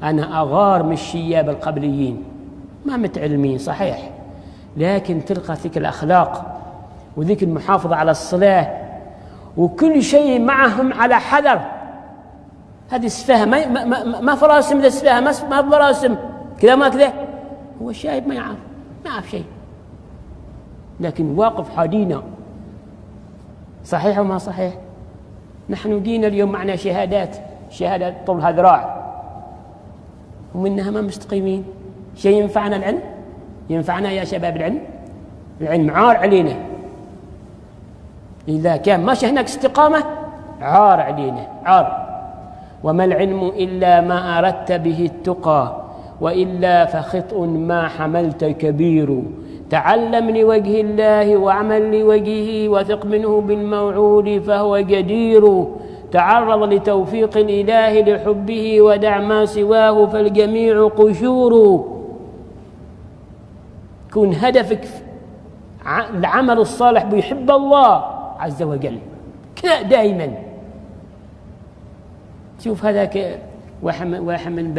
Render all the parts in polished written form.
أنا أغار من الشياب القبليين ما متعلمين صحيح، لكن تلقى ذيك الأخلاق وذيك المحافظة على الصلاة وكل شيء معهم على حذر. هذه السفاهة ما فراسم ذا السفاهة ما فراسم كذا ما كذا، هو الشايب ما يعرف شيء، لكن واقف حدينا. صحيح وما صحيح؟ نحن دينا اليوم معنا شهادات طولها ذراع ومنها ما مستقيمين. شيء ينفعنا العلم؟ ينفعنا يا شباب العلم عار علينا. إذا كان ما هناك استقامة عار علينا عار. وما العلم إلا ما أردت به التقى، وإلا فخطأ ما حملت كبير. تعلم لوجه الله واعمل لوجهه، وثق منه بالموعود فهو جدير. تعرض لتوفيق الإله لحبه، ودع ما سواه فالجميع قشور. كن هدفك العمل الصالح بيحب الله عز وجل كذا دائما. شوف هذاك واحد من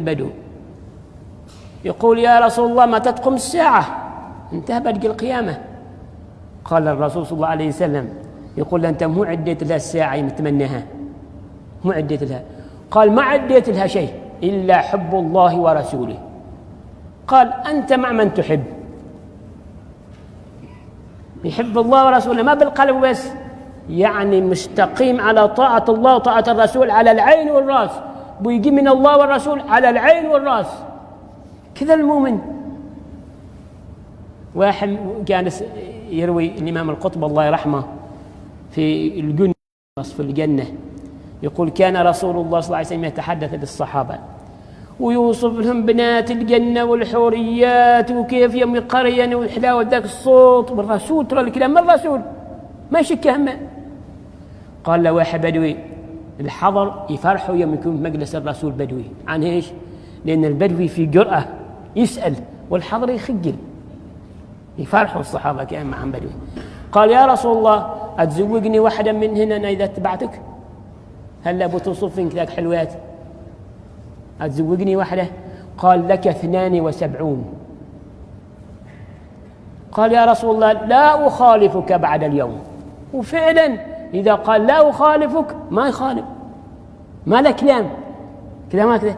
بدو يقول يا رسول الله متى تقوم الساعة؟ انتهى بدء القيامة. قال الرسول صلى الله عليه وسلم يقول أنت مو عديت لها الساعة يتمناها، مو عديت لها. قال ما عديت لها شيء إلا حب الله ورسوله. قال أنت مع من تحب، يحب الله ورسوله ما بالقلب بس، يعني مستقيم على طاعة الله وطاعة الرسول على العين والرأس، بيجي من الله والرسول على العين والرأس كذا المؤمن. واحد كان يروي الإمام القطب الله يرحمه في الجنة وصف الجنة، يقول كان رسول الله صلى الله عليه وسلم يتحدث للصحابة ويوصف لهم بنات الجنة والحوريات وكيف يوم يقرين وحلاوة ذاك الصوت، والرسول ترى الكلام من الرسول ما يشك همه. قال له واحد بدوي الحضر يفرحوا يوم يكون في مجلس الرسول بدوي، عن ايش؟ لأن البدوي في جرأة يسأل والحضر يخجل. يفرحوا الصحابة كأن معهم بدوي. قال يا رسول الله أتزوجني واحدة من هنا أنا إذا اتبعتك؟ هلا بتوصف منك ذاك حلوات، أتزوجني واحدة؟ قال لك 72. قال يا رسول الله لا أخالفك بعد اليوم. وفعلا إذا قال لا أخالفك ما يخالف، ما له كلام كذا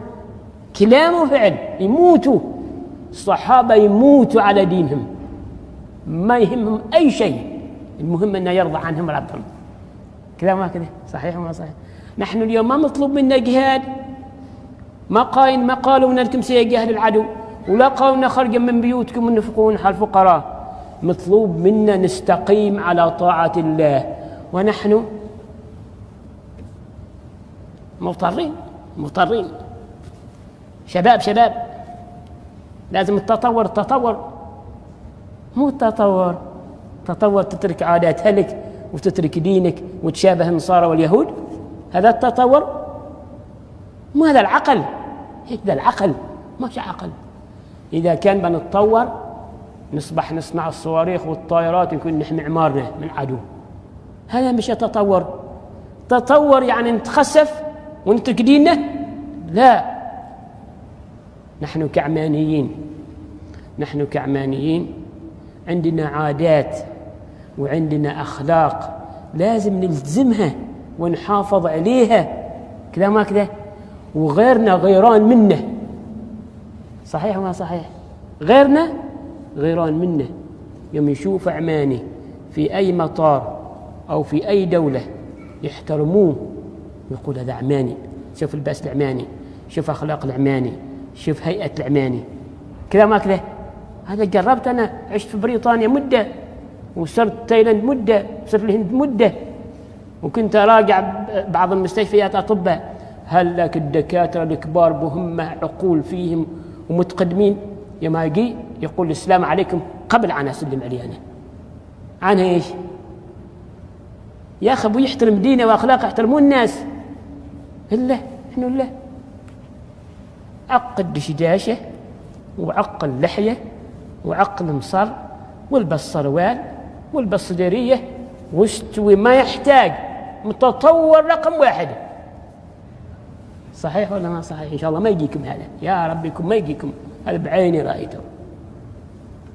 كلام وفعل. يموتوا الصحابة يموتوا على دينهم، ما يهمهم أي شيء، المهم أنه يرضى عنهم ربهم. كلام كذا صحيح وما صحيح؟ نحن اليوم ما مطلوب منا جهاد، ما قالوا لكم سيجاهد العدو، ولا قالوا خرجا من بيوتكم ونفقون على الفقراء. مطلوب منا نستقيم على طاعة الله، ونحن مضطرين. شباب لازم التطور، مو تطور تترك عادات هلك وتترك دينك وتشابه النصارى واليهود. هذا التطور؟ مو هذا العقل، هذا العقل ماش عقل. إذا كان بنتطور نصبح نصنع الصواريخ والطائرات ونكون نحمي عمارنا من عدو، هذا مش تطور يعني نتخسف ونترك ديننا؟ لا. نحن كعمانيين عندنا عادات وعندنا أخلاق لازم نلزمها ونحافظ عليها كذا ما كذا، وغيرنا غيران منه. صحيح وما صحيح؟ غيرنا غيران منه. يوم يشوف عماني في أي مطار أو في أي دولة يحترموه، يقول هذا عماني، شوف الباس العماني، شوف أخلاق العماني، شوف هيئة العماني كذا ما كذا. هذا جربت أنا، عشت في بريطانيا مدة، وصرت تايلاند مدة، وصرت الهند مدة، وكنت أراجع بعض المستشفيات أطباء. هل لك الدكاترة الكبار بهم عقول فيهم ومتقدمين، يوم يجي يقول السلام عليكم قبل أن أسلم عليه أنا. عن إيش؟ يا أخي أبو يحترم دينه وأخلاقه، يحترمون الناس. إلا إحنا إلا عقد دشداشة وعق اللحية وعق المصر والبس سروال والبس صدرية واستوي ما يحتاج. متطور رقم 1. صحيح ولا ما صحيح؟ إن شاء الله ما يجيكم هذا، يا ربكم ما يجيكم هذا، بعيني رأيته،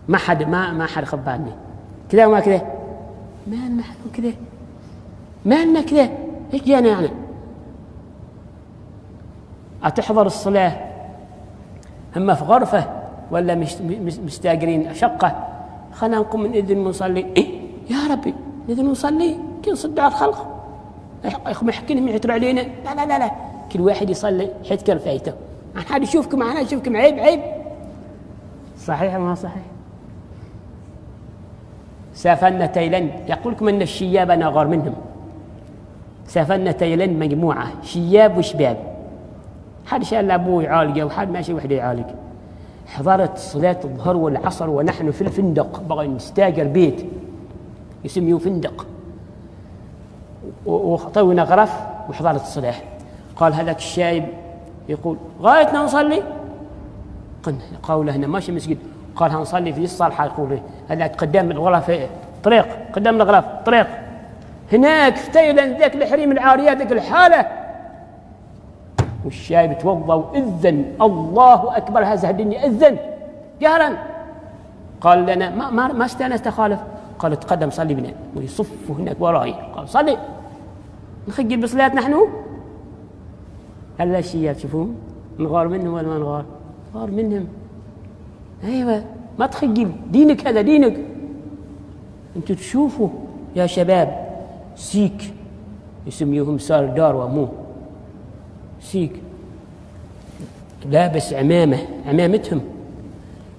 ما حد خبرني كذا وما كذا، ما لنا كذا، ما لنا كذا، إيش جانا يعني؟ أتحضر الصلاة أما في غرفة ولا مستاجرين شقة، خلنا نقوم من إذن نصلي، يا ربي إذن نصلي كي نصدع على الخلق، ما يحكينهم يعتروا علينا، لا لا لا لا، كل واحد يصلي حيث كرفيته، عن حد يشوفكم معنا يشوفكم عيب. صحيح ما صحيح؟ سافرنا تايلاند، يقول لكم أن الشياب أنا غار منهم. سافرنا تايلاند مجموعة شياب وشباب، حد شال أبوه يعالجه وحد ماشي وحده يعالج. حضرت صلاة الظهر والعصر ونحن في الفندق، بغى نستاجر بيت يسميه فندق، وطوينا غرف وحضرت الصلاة. قال هذاك الشايب يقول غايتنا نصلي، قلنا قالوا هنا ماشي مسجد، قال هنصلي في الصالحة. يقول هذاك قدام الغرف طريق، قدام الغرف طريق، هناك في تايلاند ذاك الحريم العاريات ذاك الحالة. والشايب توضأ وإذن الله أكبر هذا الدنيا، إذن جهرا. قال لنا ما استانست خالف، قال تقدم صلي بنا، ويصفوا هناك وراي، قال صلي نخجل بصلاة نحن. هلا الشياب تشوفون نغار منهم ولا ما نغار؟ نغار منهم. أيوة ما تخجل، دينك هذا دينك. أنتوا تشوفوا يا شباب سيك يسميهم ساردار ومو سيك لابس عمامتهم،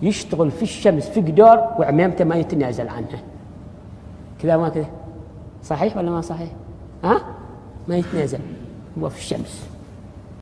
يشتغل في الشمس في قدار وعمامته ما يتنازل عنها، كذا ما كذا، صحيح ولا ما صحيح؟ ما يتنازل هو في الشمس.